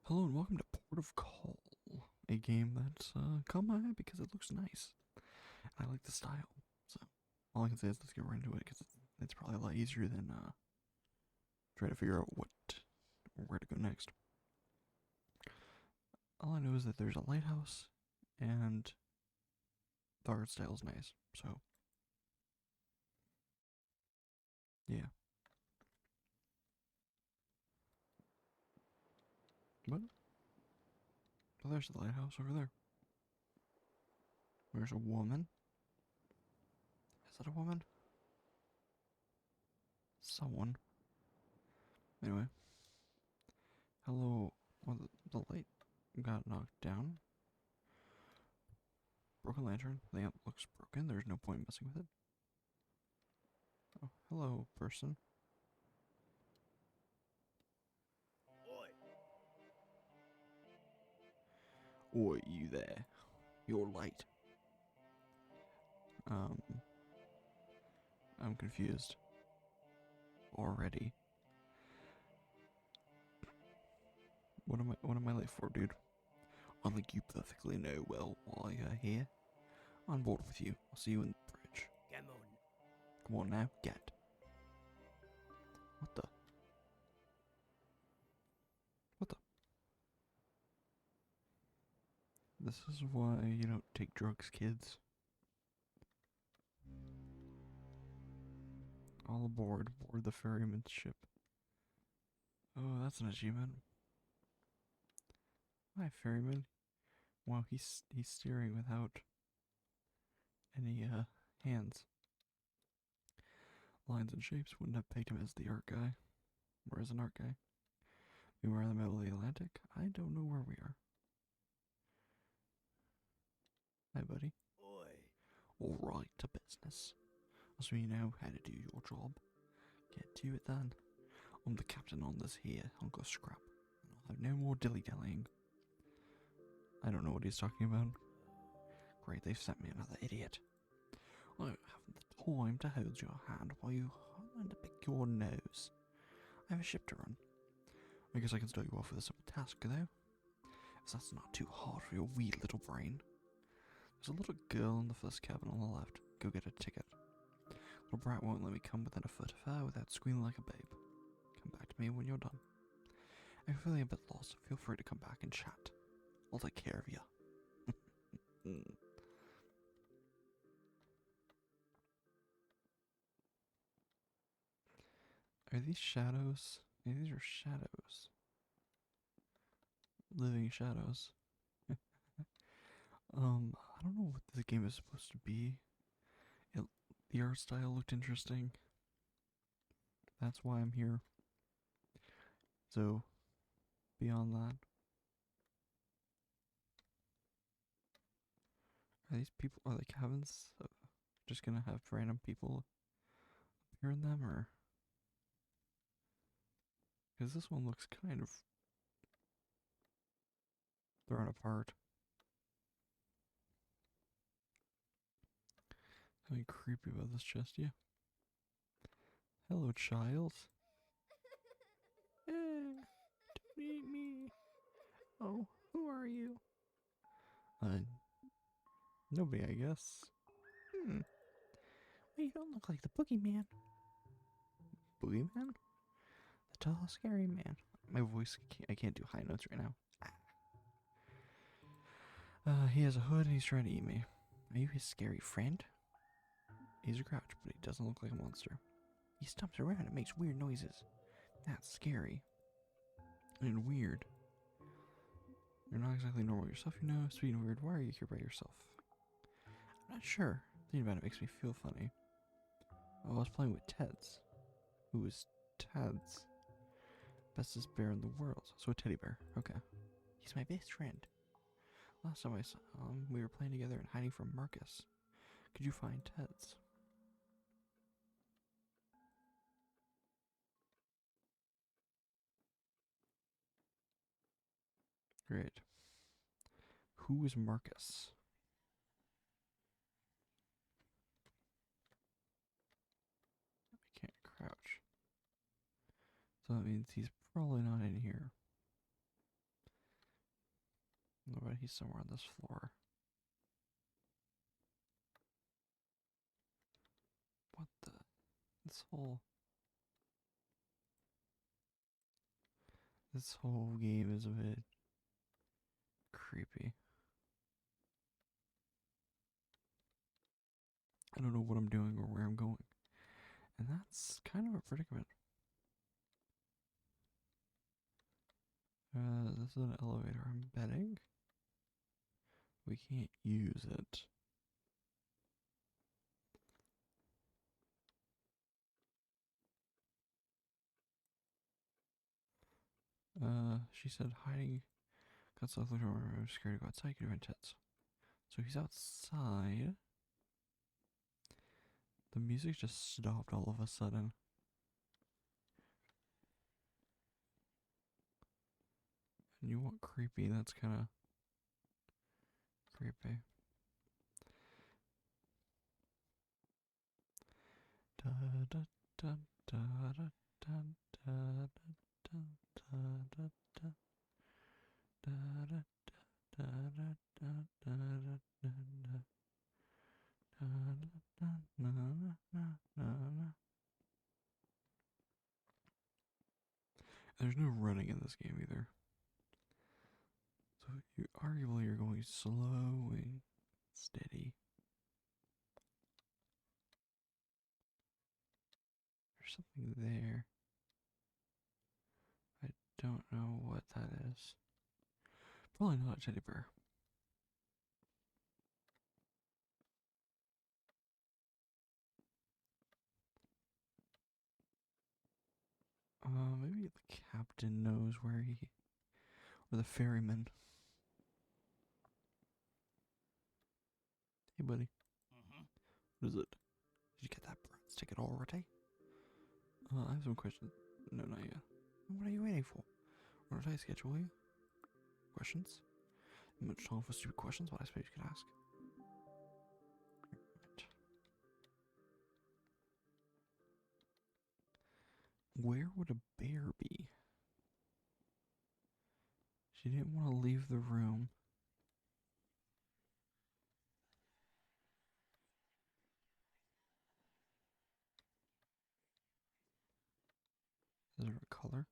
Hello and welcome to Port of Call, a game that's caught my eye because it looks nice. I like the style. So all I can say is let's get right into it because it's probably a lot easier than trying to figure out where to go next. All I know is that there's a lighthouse and the art style is nice. So yeah. But oh, there's the lighthouse over there. There's a woman. Is that a woman? Someone. Anyway, hello. Well, the light got knocked down. Broken lantern. The lamp looks broken. There's no point in messing with it. Oh, hello, person. Oi, Oi, you there. You're late. Um, I'm confused. Already. What am I late for, dude? I think you perfectly know well why you're here. On board with you. I'll see you in the bridge. come on. Come on now, get. What the? What the? This is why you don't take drugs, kids. All aboard, board the ferryman's ship. Oh, that's an achievement. Hi, ferryman. Wow, he's steering without any hands. Lines and shapes wouldn't have pegged him as the art guy, or as an art guy. We were in the middle of the Atlantic. I don't know where we are. Hi, buddy. Oi, All right, to business. So you know how to do your job. Get to it then. I'm the captain on this here hunk of scrap, and I'll have no more dilly-dallying. I don't know what he's talking about. Great, they've sent me another idiot. I haven't the time to hold your hand while you learn to pick your nose. I have a ship to run. I guess I can start you off with a simple task, though. If that's not too hard for your wee little brain. There's a little girl in the first cabin on the left. Go get a ticket. Little brat won't let me come within a foot of her without squealing like a babe. Come back to me when you're done. If you're feeling a bit lost, feel free to come back and chat. I'll take care of you. Are these shadows? Yeah, these are shadows. Living shadows. I don't know what this game is supposed to be. It, the art style looked interesting. That's why I'm here. So, beyond that, are these people, are the cabins just gonna have random people appear in them, or? Because this one looks kind of thrown apart. Something creepy about this chest, yeah. Hello, child. Don't eat me. Oh, who are you? Uh, Nobody, I guess. Hmm. Well, you don't look like the boogeyman. Boogeyman? The tall, scary man. My voice, I can't do high notes right now. He has a hood and he's trying to eat me. Are you his scary friend? He's a grouch, but he doesn't look like a monster. He stomps around and makes weird noises. That's scary. And weird. You're not exactly normal yourself, you know. Sweet and weird, why are you here by yourself? I'm not sure. Thinking about it makes me feel funny. Oh, I was playing with Ted's. Who is Ted's? Bestest bear in the world. So a teddy bear. Okay. He's my best friend. Last time I saw him, we were playing together and hiding from Marcus. Could you find Ted's? Great. Who is Marcus? I can't crouch. So that means he's probably not in here. I bet he's somewhere on this floor. What the? This whole game is a bit creepy. I don't know what I'm doing or where I'm going. And that's kind of a predicament. This is an elevator, I'm betting. We can't use it. She said hiding. Got stuck looking around. I'm scared to go outside. Get tits. So he's outside. The music just stopped all of a sudden. And you want creepy? That's kind of creepy. Da da da da da da da da da da da da there's no running in this game either. So arguably you're going slow and steady. There's something there. I don't know what that is. Probably not a teddy bear. Maybe the captain knows where he... Or the ferryman. Hey, buddy. What is it? Did you get that Bratz ticket already? I have some questions. No, not yet. What are you waiting for? Or did I schedule you? Questions? Much time for stupid questions, what I suppose you could ask. Right. Where would a bear be? She didn't want to leave the room. Is there a color?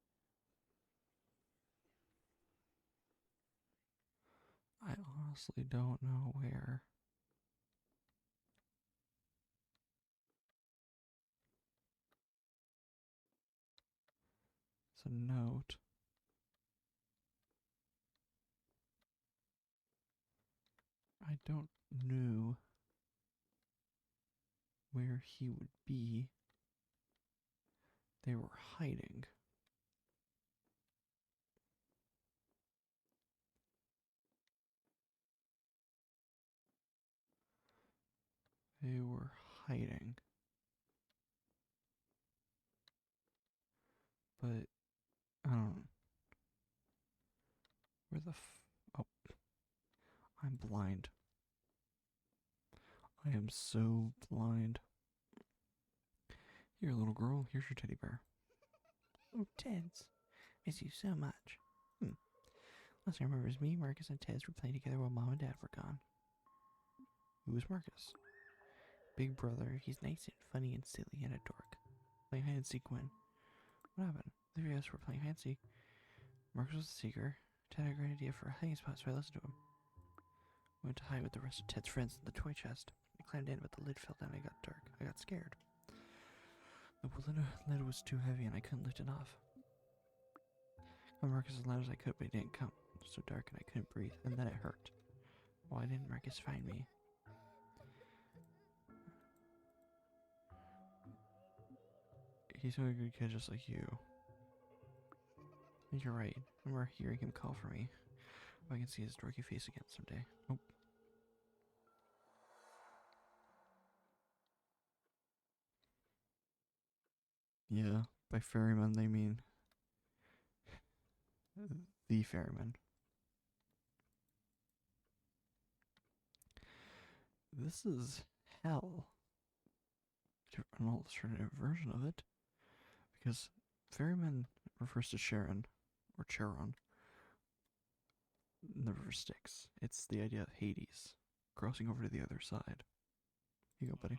I honestly don't know where. It's a note. I don't know where he would be. They were hiding. They were hiding. But, I don't know. Where the oh. I'm blind. I am so blind. Here, little girl, here's your teddy bear. Oh, Teds. Miss you so much. Last I remember is me, Marcus, and Teds were playing together while Mom and Dad were gone. Who was Marcus? Big brother. He's nice and funny and silly and a dork. Playing hide and seek when? What happened? The three of us were playing hide and seek. Marcus was the seeker. Ted had a great idea for a hiding spot, so I listened to him. Went to hide with the rest of Ted's friends in the toy chest. I climbed in, but the lid fell down and it got dark. I got scared. The lid was too heavy and I couldn't lift it off. I got Marcus as loud as I could, but he didn't come. It was so dark and I couldn't breathe, and then it hurt. Why didn't Marcus find me? He's a good kid just like you. You're right. I remember hearing him call for me. If I can see his dorky face again someday. Oh. Yeah, by ferryman they mean the ferryman. This is hell. An alternative version of it. Because ferryman refers to Sharon, or Charon. the river Styx. It's the idea of Hades crossing over to the other side. You go, buddy.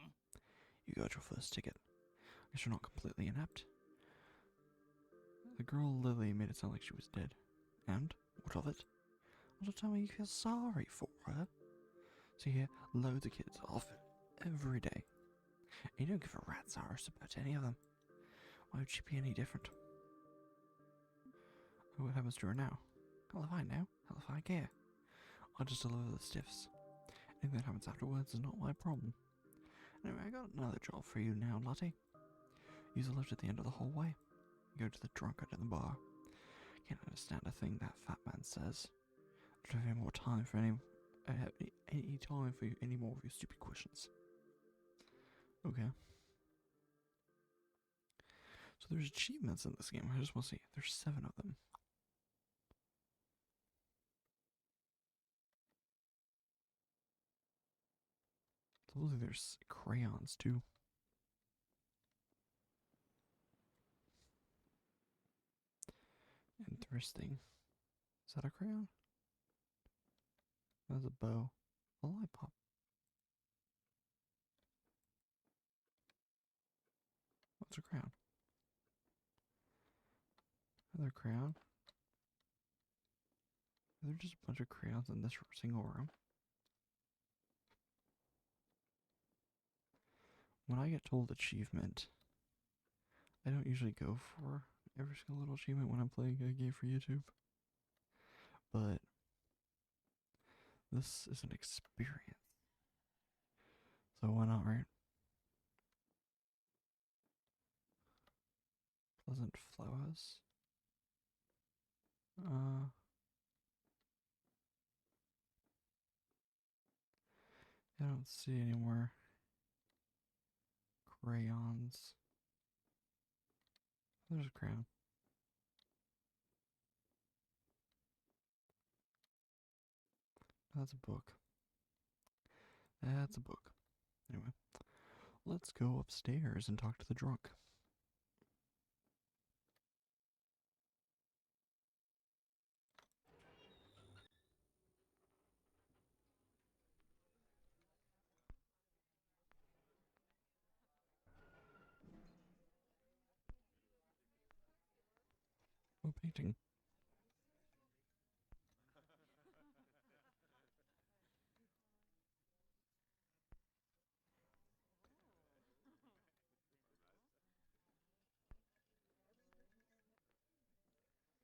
You got your first ticket. I guess you're not completely inept. The girl Lily made it sound like she was dead. And what of it? Also tell me you feel sorry for her. See here, loads of kids off every day. And you don't give a rat's arse about any of them. Why would she be any different? What happens to her now? Hell if I know. Hell if I care. I'll just deliver the stiffs. Anything that happens afterwards is not my problem. Anyway, I got another job for you now, Lottie. Use the lift at the end of the hallway. Go to the drunkard in the bar. Can't understand a thing that fat man says. Don't have any more time for any time for any more of your stupid questions. Okay. So there's achievements in this game. I just want to see. There's 7 of them. Supposedly there's crayons too. Interesting. Is that a crayon? That's a bow. A lollipop. What's a crayon? Another crayon? Are there just a bunch of crayons in this single room? When I get told achievement, I don't usually go for every single little achievement when I'm playing a game for YouTube. But this is an experience. So why not, right? Pleasant flowers. I don't see any more crayons. There's a crayon. That's a book. That's a book. Anyway, let's go upstairs and talk to the drunk. Oh, painting.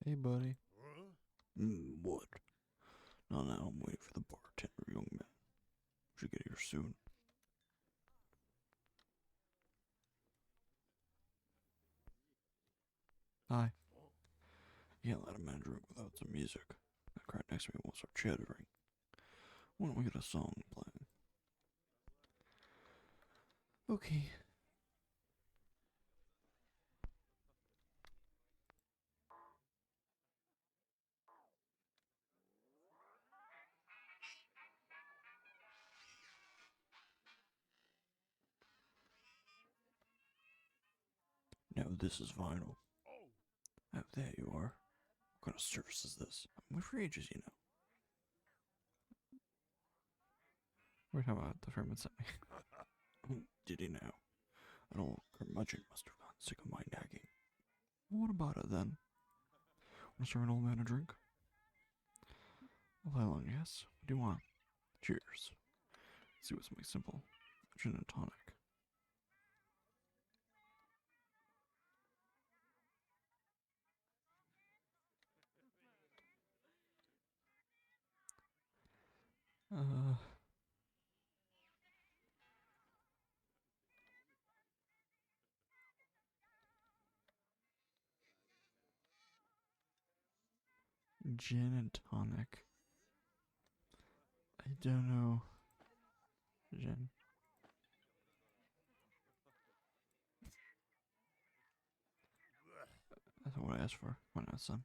Hey, buddy. What? No, I'm waiting for the bartender, young man. Should get here soon. Hi. You can't let a man drink without some music. That crowd next to me won't start chattering. Why don't we get a song playing? Okay. Now this is vinyl. Oh, there you are. What kind of service is this? I'm with for ages, you know. We're talking about the Ferryman sent me. Did he now? An old curmudgeon must have gotten sick of my nagging. Well, what about it then? Want to serve an old man a drink? I'll play along, yes. What do you want? Cheers. Let's see what's something simple. Gin and tonic. Gin and tonic. I don't know. Gin. That's not what I asked for. Why not, son?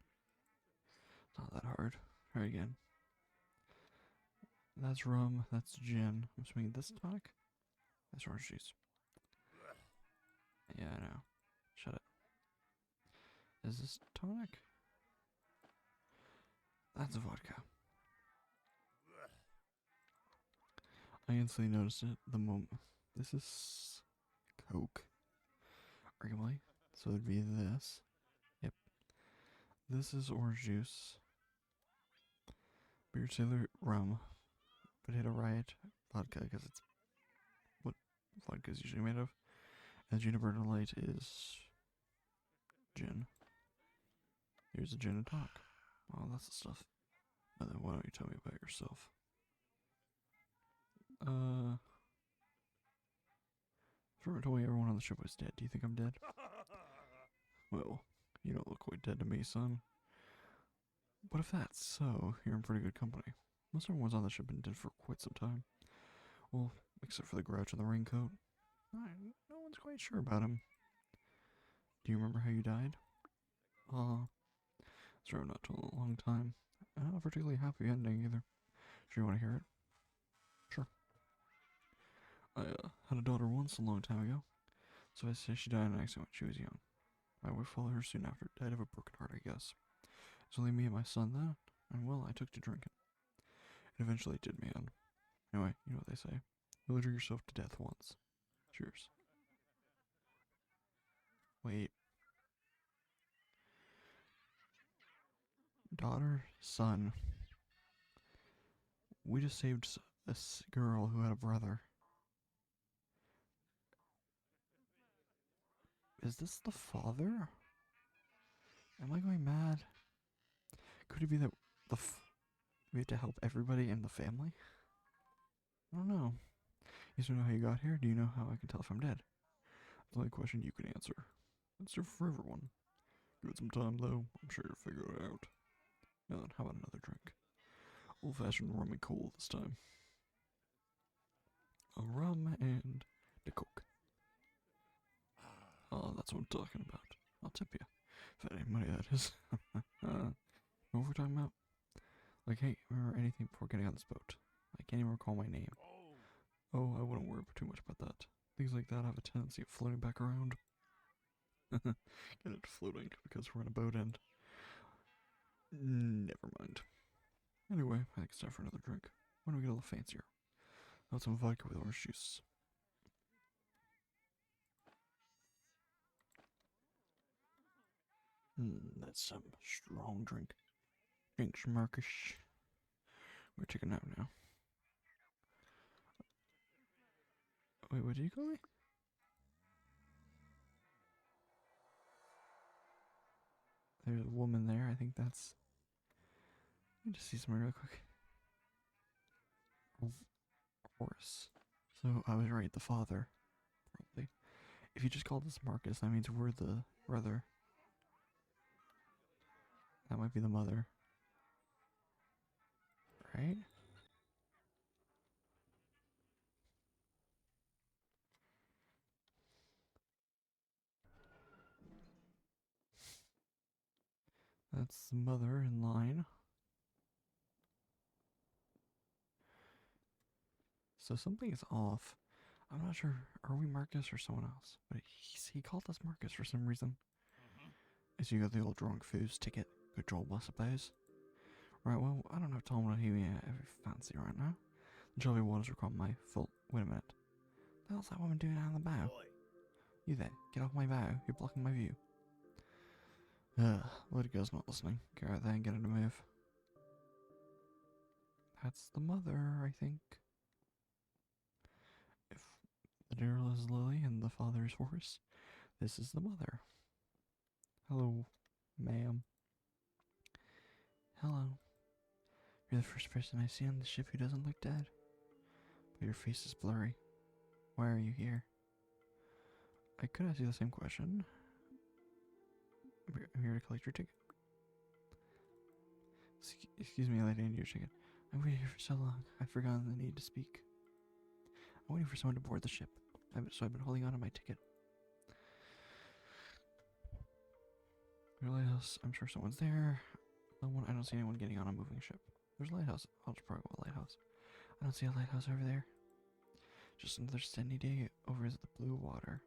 It's not that hard. Try again. That's rum. That's gin. I'm assuming this tonic? That's orange juice. Yeah, I know. Shut it. Is this tonic? That's vodka. I instantly noticed it the moment. This is Coke, arguably. So it'd be this. Yep. This is orange juice. Beer Sailor rum. Potato Riot vodka, because it's what vodka is usually made of. And Juniper Delight is gin. Here's a gin and tonic. Oh, that's the stuff. And then why don't you tell me about yourself? Ferry told me everyone on the ship was dead. Do you think I'm dead? Well, you don't look quite dead to me, son. But if that's so, you're in pretty good company. Most everyone's on the ship been dead for quite some time. Well, except for the grouch in the raincoat. No one's quite sure about him. Do you remember how you died? It's really not told in a long time. Not a particularly happy ending either. Sure you want to hear it? Sure. I had a daughter once a long time ago. So I say she died in an accident when she was young. My wife followed her soon after, died of a broken heart, I guess. It's only me and my son then, and well, I took to drinking. It eventually did me in. Anyway, you know what they say. You'll drink yourself to death once. Cheers. Wait. Daughter, son. We just saved a girl who had a brother. Is this the father? Am I going mad? Could it be that we have to help everybody in the family? I don't know. You still know how you got here? Do you know how I can tell if I'm dead? The only question you can answer. It's different for everyone. Give it some time though, I'm sure you'll figure it out. Now then, how about another drink? Old fashioned rum and cola this time. A rum and a Coke. Oh, that's what I'm talking about. I'll tip you. If that ain't money, that is. Know what we're talking about? Like, hey, remember anything before getting on this boat? I can't even recall my name. Oh, I wouldn't worry too much about that. Things like that have a tendency of floating back around. Get it floating because we're on a boat and... Never mind. Anyway, I think it's time for another drink. Why don't we get a little fancier? How about some vodka with orange juice? That's some strong drink. Thanks, Marcus. We're taking a nap now. Wait, what did you call me? There's a woman there. I think that's... Let me just see something real quick. Horse. So I was right, the father. Probably. If you just called us Marcus, that means we're the brother. That might be the mother. Right? That's the mother in line. So something is off. I'm not sure. Are we Marcus or someone else? But he called us Marcus for some reason. So you got the old drunk foos ticket. Good job, I suppose. Right, well, I don't have time to hear me fancy right now. The jolly waters require my fault. Wait a minute. What the hell's that woman doing out on the bow? You there, get off my bow. You're blocking my view. Little girl's not listening. Get out there and get her to move. That's the mother, I think. If the girl is Lily and the father is Horace, this is the mother. Hello, ma'am. Hello. You're the first person I see on the ship who doesn't look dead. But your face is blurry. Why are you here? I could ask you the same question. I'm here to collect your ticket. Excuse me, lady, I need your ticket. I've waited here for so long, I've forgotten the need to speak. I'm waiting for someone to board the ship, so I've been holding on to my ticket. Your lighthouse, I'm sure someone's there. I don't see anyone getting on a moving ship. There's a lighthouse. I'll just probably go to a lighthouse. I don't see a lighthouse over there. Just another sunny day over the blue water.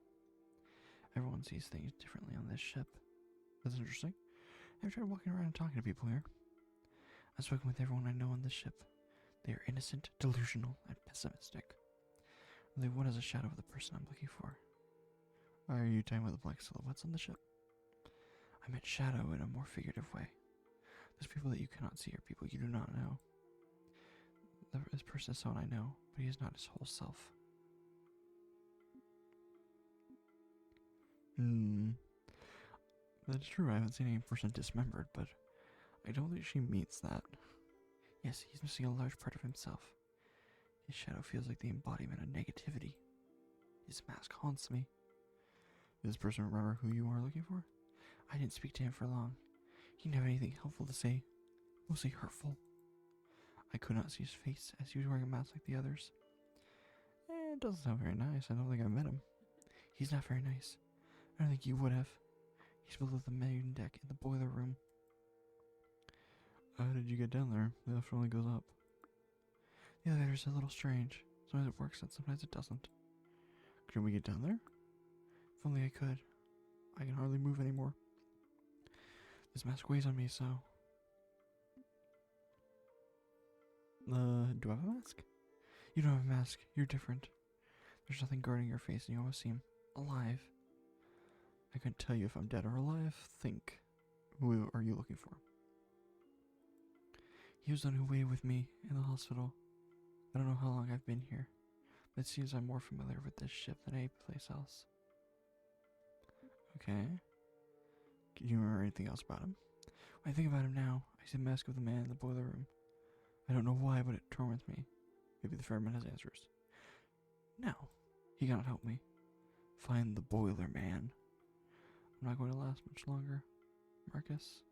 Everyone sees things differently on this ship. That's interesting. I've tried walking around and talking to people here. I've spoken with everyone I know on this ship. They are innocent, delusional, and pessimistic. Only one is a shadow of the person I'm looking for. Are you talking about the black silhouettes on the ship? I meant shadow in a more figurative way. Those people that you cannot see are people you do not know. This person is someone I know, but he is not his whole self. That's true, I haven't seen any person dismembered, but I don't think she means that. Yes, he's missing a large part of himself. His shadow feels like the embodiment of negativity. His mask haunts me. Does this person remember who you are looking for? I didn't speak to him for long. He didn't have anything helpful to say, mostly hurtful. I could not see his face as he was wearing a mask like the others. It doesn't sound very nice. I don't think I met him. He's not very nice. I don't think you would have. He's below the main deck in the boiler room. How did you get down there? The lift only goes up. The elevator's a little strange. Sometimes it works and sometimes it doesn't. Can we get down there? If only I could. I can hardly move anymore. This mask weighs on me, so... do I have a mask? You don't have a mask. You're different. There's nothing guarding your face and you almost seem alive. I couldn't tell you if I'm dead or alive. Think. Who are you looking for? He was the one who waited with me in the hospital. I don't know how long I've been here, but it seems I'm more familiar with this ship than any place else. Okay. Can you remember anything else about him? When I think about him now, I see the mask of the man in the boiler room. I don't know why, but it torments me. Maybe the ferryman has answers. Now, he cannot help me. Find the boiler man. I'm not going to last much longer, Marcus.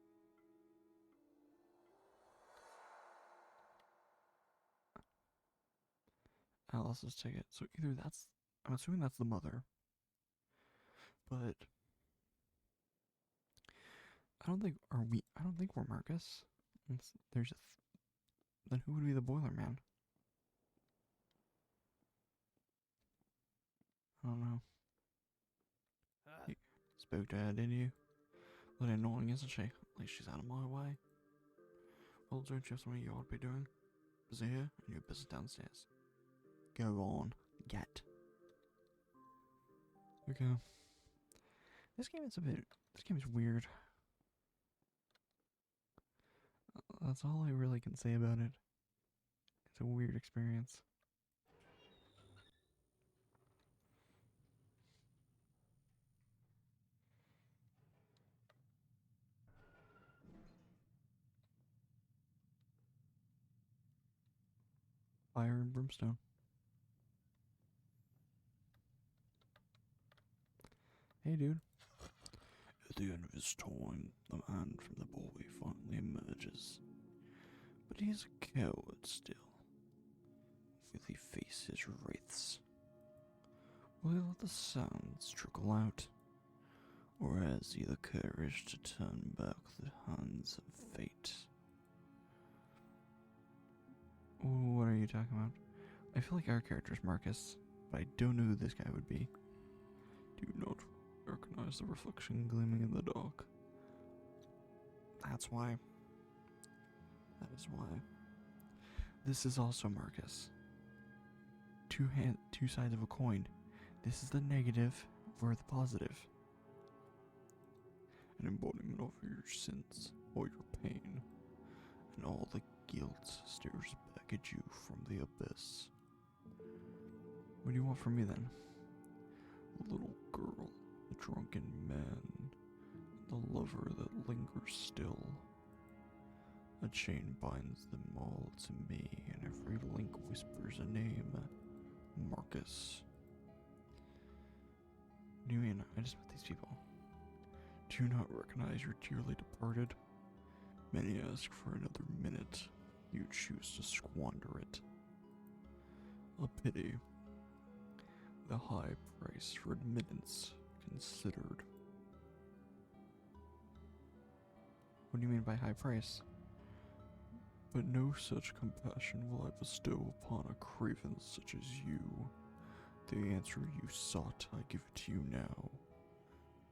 Alice's ticket. So either that's... I'm assuming that's the mother. But... I don't think we're Marcus. Then who would be the boiler man? I don't know. You spoke to her, didn't you? A little annoying, isn't she? At least she's out of my way. Well, don't you have something you ought to be doing? Busy here, and your business downstairs. Go on, get. Okay. This game is weird. That's all I really can say about it. It's a weird experience. Fire and brimstone. Hey, dude. At the end of his time, the man from the boy finally emerges. But he's a coward still. Will he face his wraiths? Will he let the sounds trickle out? Or has he the courage to turn back the hands of fate? What are you talking about? I feel like our character's Marcus, but I don't know who this guy would be. Do you not recognize the reflection gleaming in the dark? That's why. That is why. This is also Marcus. Two sides of a coin. This is the negative, we're the positive. An embodiment of your sins, or your pain, and all the guilt stares back at you from the abyss. What do you want from me then? The little girl, the drunken man, the lover that lingers still. A chain binds them all to me, and every link whispers a name. Marcus. What do you mean? I just met these people. Do you not recognize your dearly departed? Many ask for another minute. You choose to squander it. A pity. The high price for admittance considered. What do you mean by high price? But no such compassion will I bestow upon a craven such as you. The answer you sought, I give it to you now.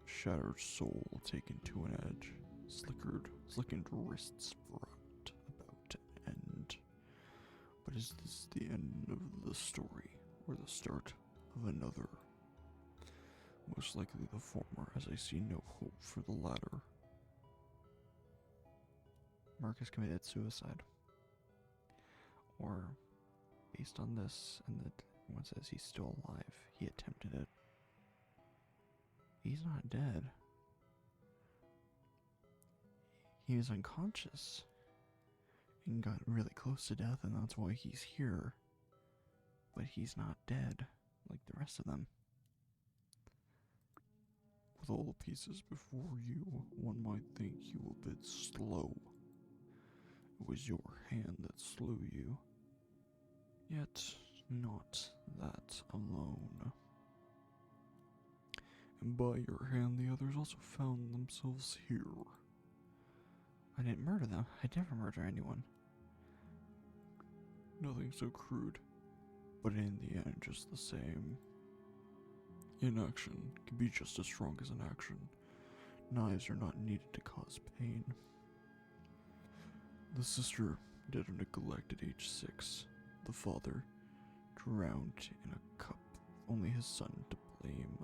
Shattered soul taken to an edge, slickened wrists brought about an end. But Is this the end of the story, or the start of another? Most likely the former, as I see no hope for the latter. Marcus committed suicide. Or, based on this, and that one says he's still alive, he attempted it. He's not dead. He was unconscious and got really close to death, and that's why he's here. But he's not dead like the rest of them. With all the pieces before you, one might think you a bit slow. It was your hand that slew you. Yet, not that alone. And by your hand, the others also found themselves here. I didn't murder them. I'd never murder anyone. Nothing so crude, but in the end, just the same. Inaction can be just as strong as an action. Knives are not needed to cause pain. The sister died of neglect at age 6. The father drowned in a cup, only his son to blame.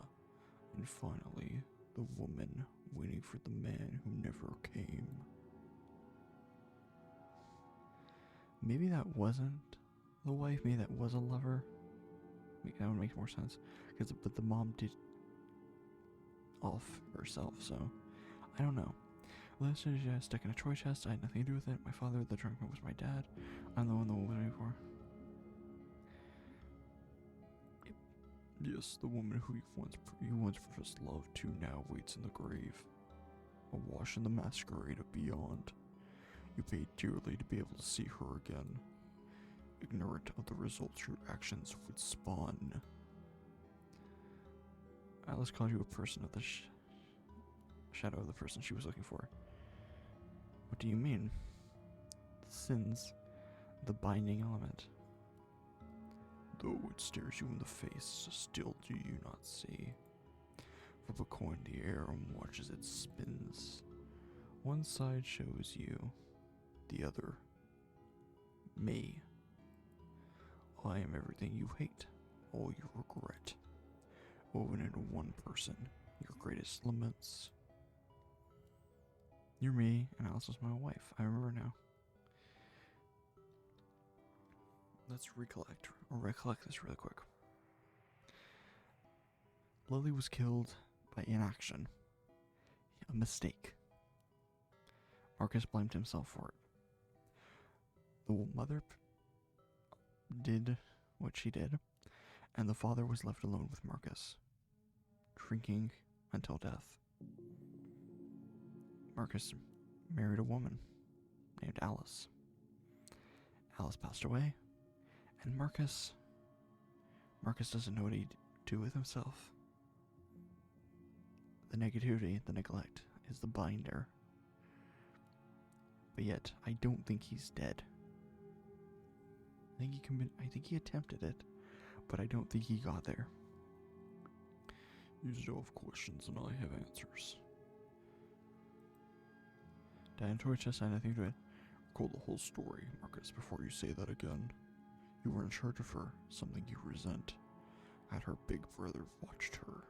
And finally, the woman waiting for the man who never came. Maybe that wasn't the wife, maybe that was a lover. That would make more sense. But the mom did off herself, so I don't know. Let's just stuck in a toy chest. I had nothing to do with it. My father, the drunk man, was my dad. I'm the one that was waiting for. Yes, the woman who you once professed love to now waits in the grave. Awash in the masquerade of beyond. You paid dearly to be able to see her again. Ignorant of the results your actions would spawn. Alice called you a person of the shadow of the person she was looking for. What do you mean? The sins, the binding element. Though it stares you in the face, still do you not see? Flip a coin in the air and watch as it spins. One side shows you, the other, me. I am everything you hate, all you regret. Woven into one person, your greatest laments. You're me, and Alice was my wife. I remember now. Let's recollect this really quick. Lily was killed by inaction. A mistake. Marcus blamed himself for it. The mother did what she did, and the father was left alone with Marcus, drinking until death. Marcus married a woman named Alice. Alice passed away, and Marcus doesn't know what he'd do with himself. The negativity, the neglect, is the binder. But yet, I don't think he's dead. I think he attempted it, but I don't think he got there. You still have questions and I have answers. Dan Torches had nothing to do it. Recall the whole story, Marcus, before you say that again. You were in charge of her, something you resent. Had her big brother watched her,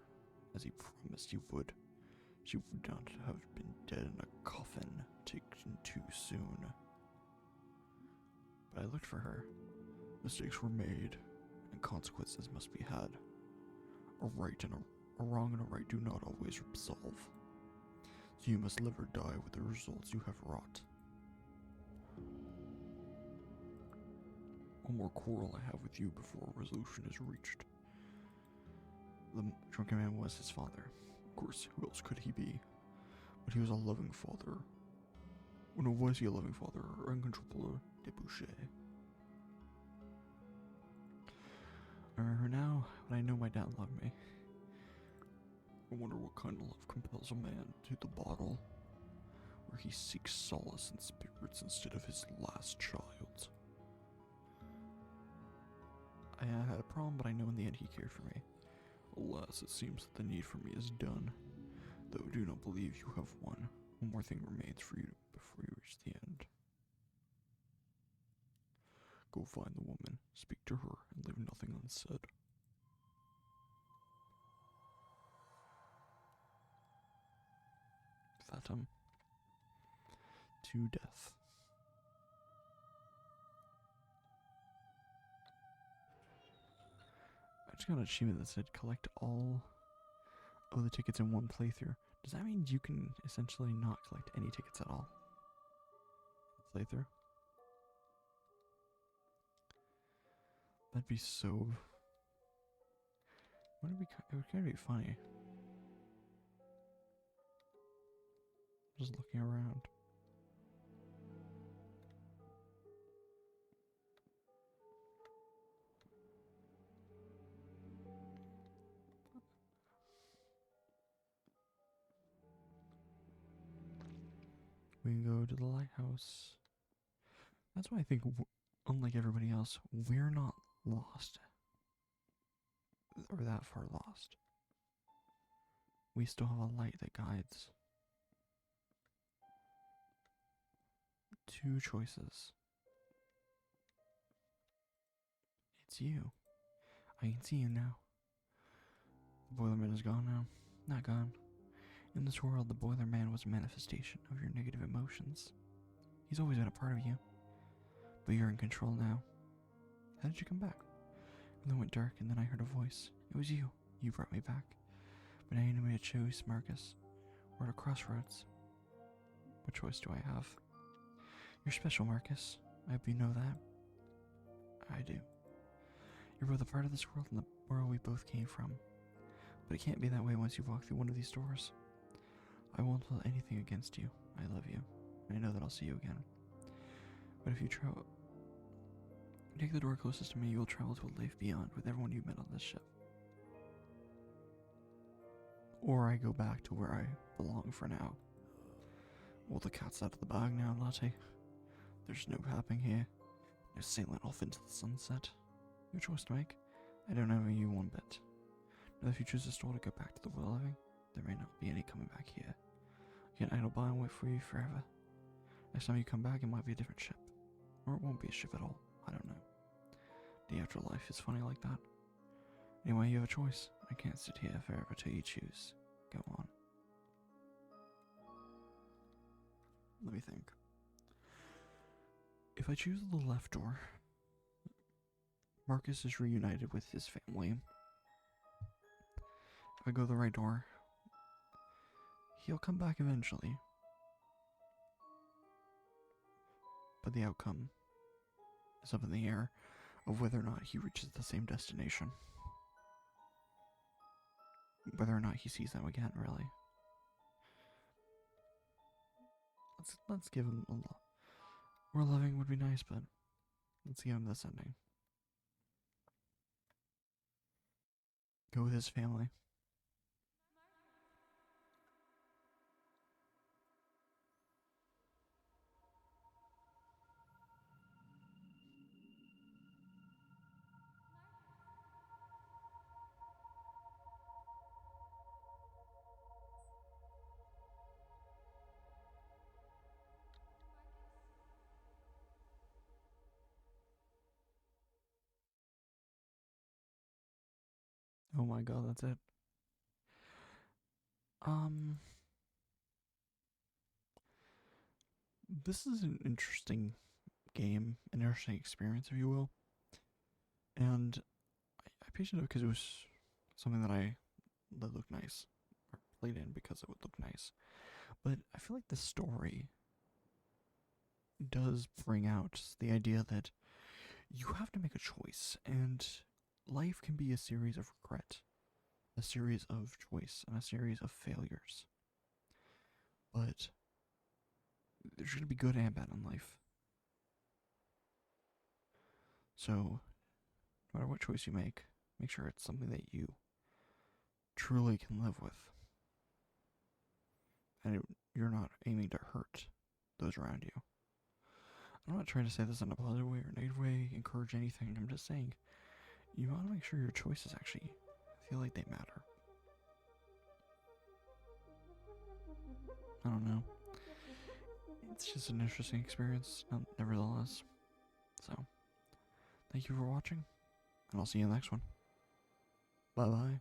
as he promised he would. She would not have been dead in a coffin taken too soon. But I looked for her. Mistakes were made, and consequences must be had. A wrong and a right do not always absolve. So you must live or die with the results you have wrought. One more quarrel I have with you before a resolution is reached. The drunken man was his father. Of course, who else could he be? But he was a loving father. Oh no, was he a loving father or uncontrollable debauché? I remember now, but I know my dad loved me. I wonder what kind of love compels a man to the bottle, where he seeks solace in spirits instead of his last child. I had a problem, but I know in the end he cared for me. Alas, it seems that the need for me is done, though I do not believe you have one. One more thing remains for you before you reach the end. Go find the woman, speak to her, and leave nothing unsaid. Phantom. To death. I just got an achievement that said collect all of the tickets in one playthrough. Does that mean you can essentially not collect any tickets at all? Playthrough? That'd be so... It would kind of be funny. Just looking around. We can go to the lighthouse. That's why I think, unlike everybody else, we're not lost. Or that far lost. We still have a light that guides. Two choices. It's you. I can see you now. The Boilerman is gone now. Not gone. In this world, the Boilerman was a manifestation of your negative emotions. He's always been a part of you. But you're in control now. How did you come back? And then it went dark, and then I heard a voice. It was you. You brought me back. But now you need me to choose, Marcus. We're at a crossroads. What choice do I have? You're special, Marcus. I hope you know that. I do. You're both a part of this world and the world we both came from. But it can't be that way once you've walked through one of these doors. I won't hold anything against you. I love you. I know that I'll see you again. But if you take the door closest to me, you'll travel to a life beyond with everyone you met on this ship. Or I go back to where I belong for now. Well, the cat's out of the bag now, Latte. There's no happening here. No sailing off into the sunset. Your choice to make. I don't envy you one bit. Now if you choose this door to go back to the world living, there may not be any coming back here. I can idle by and wait for you forever. Next time you come back, it might be a different ship. Or it won't be a ship at all. I don't know. The afterlife is funny like that. Anyway, you have a choice. I can't sit here forever till you choose. Go on. Let me think. If I choose the left door, Marcus is reunited with his family. If I go the right door, he'll come back eventually. But the outcome is up in the air of whether or not he reaches the same destination. Whether or not he sees them again, really. Let's give him a lot. More loving would be nice, but let's give him this ending. Go with his family. Oh my god, that's it. This is an interesting game, an interesting experience, if you will. And I picked it up because it was something that looked nice. Or played in because it would look nice. But I feel like the story does bring out the idea that you have to make a choice, and life can be a series of regret, a series of choice, and a series of failures. But there's going to be good and bad in life. So, no matter what choice you make sure it's something that you truly can live with. And you're not aiming to hurt those around you. I'm not trying to say this in a positive way or negative way, encourage anything. I'm just saying you want to make sure your choices actually feel like they matter. I don't know. It's just an interesting experience, nevertheless. So, Thank you for watching, and I'll see you in the next one. Bye bye.